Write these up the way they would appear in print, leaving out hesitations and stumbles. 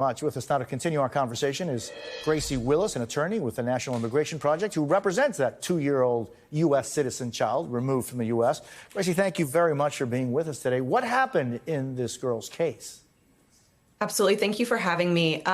Much. With us now to continue our conversation is Gracie Willis, an attorney with the National Immigration Project, who represents that 2-year-old U.S. citizen child removed from the U.S. Gracie, thank you very much for being with us today. What happened in this girl's case? Absolutely. Thank you for having me.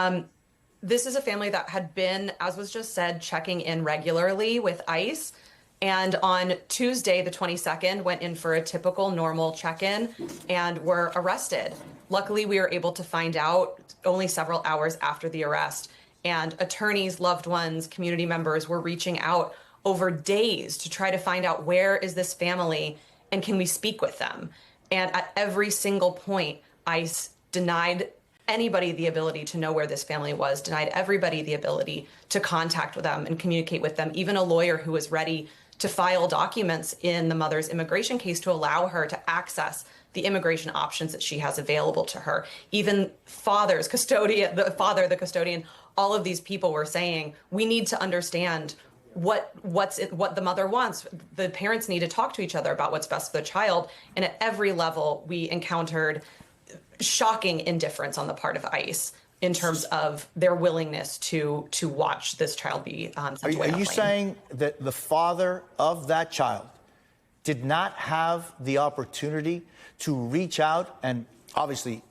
This is a family that had been, as was just said, checking in regularly with ICE. And on Tuesday, the 22nd, went in for a typical normal check-in and were arrested. Luckily, we were able to find out only several hours after the arrest. And attorneys, loved ones, community members were reaching out over days to try to find out, where is this family and can we speak with them? And at every single point, ICE denied anybody the ability to know where this family was, denied everybody the ability to contact with them and communicate with them. Even a lawyer who was ready to file documents in the mother's immigration case to allow her to access the immigration options that she has available to her. Even fathers, custodian, the father, the custodian, all of these people were saying, we need to understand what the mother wants. The parents need to talk to each other about what's best for the child. And at every level, we encountered shocking indifference on the part of ICE in terms of their willingness to watch this child be sent away. Are you saying that the father of that child did not have the opportunity to reach out and obviously,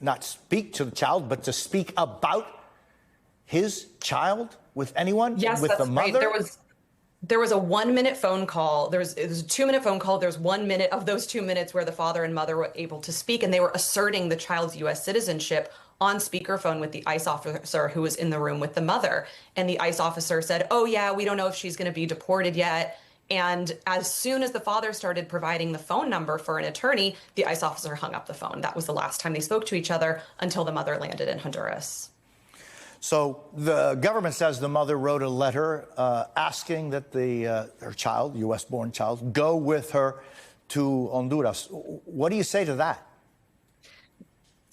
not speak to the child, but to speak about his child with anyone? Yes, with that's the mother? Right. There was a 1-minute phone call. It was a 2-minute phone call. There's 1 minute of those 2 minutes where the father and mother were able to speak, and they were asserting the child's U.S. citizenship on speakerphone with the ICE officer who was in the room with the mother. And the ICE officer said, oh yeah, we don't know if she's going to be deported yet. And as soon as the father started providing the phone number for an attorney, the ICE officer hung up the phone. That was the last time they spoke to each other until the mother landed in Honduras. So the government says the mother wrote a letter asking that her child, U.S.-born child, go with her to Honduras. What do you say to that?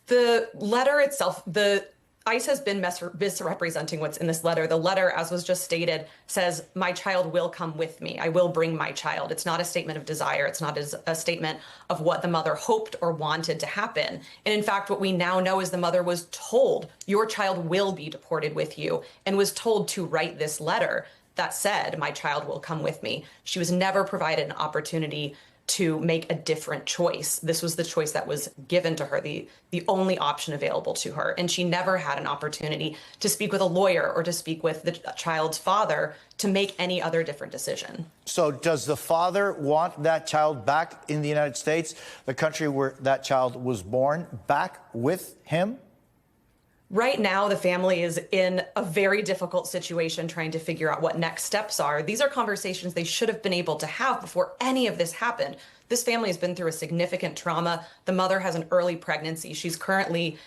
The letter itself, the ICE has been misrepresenting what's in this letter. The letter, as was just stated, says, my child will come with me. I will bring my child. It's not a statement of desire. It's not a statement of what the mother hoped or wanted to happen. And in fact, what we now know is the mother was told, your child will be deported with you, and was told to write this letter that said, my child will come with me. She was never provided an opportunity to make a different choice. This was the choice that was given to her, the only option available to her. And she never had an opportunity to speak with a lawyer or to speak with the child's father to make any other different decision. So does the father want that child back in the United States, the country where that child was born, back with him? Right now, the family is in a very difficult situation trying to figure out what next steps are. These are conversations they should have been able to have before any of this happened. This family has been through a significant trauma. The mother has an early pregnancy. She's currently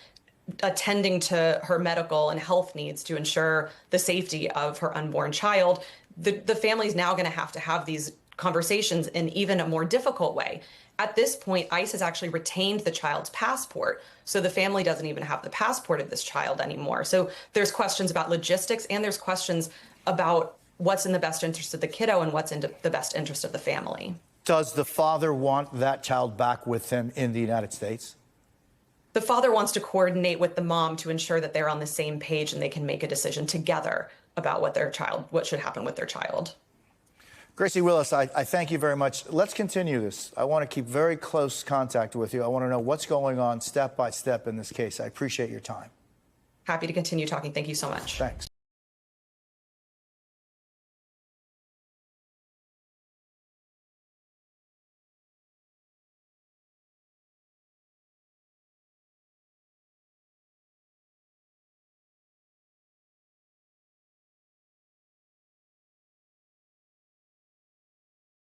attending to her medical and health needs to ensure the safety of her unborn child. The family is now going to have these conversations in even a more difficult way. At this point, ICE has actually retained the child's passport, so the family doesn't even have the passport of this child anymore. So there's questions about logistics, and there's questions about what's in the best interest of the kiddo and what's in the best interest of the family. Does the father want that child back with him in the United States? The father wants to coordinate with the mom to ensure that they're on the same page and they can make a decision together about what should happen with their child. Gracie Willis, I thank you very much. Let's continue this. I want to keep very close contact with you. I want to know what's going on step by step in this case. I appreciate your time. Happy to continue talking. Thank you so much. Thanks.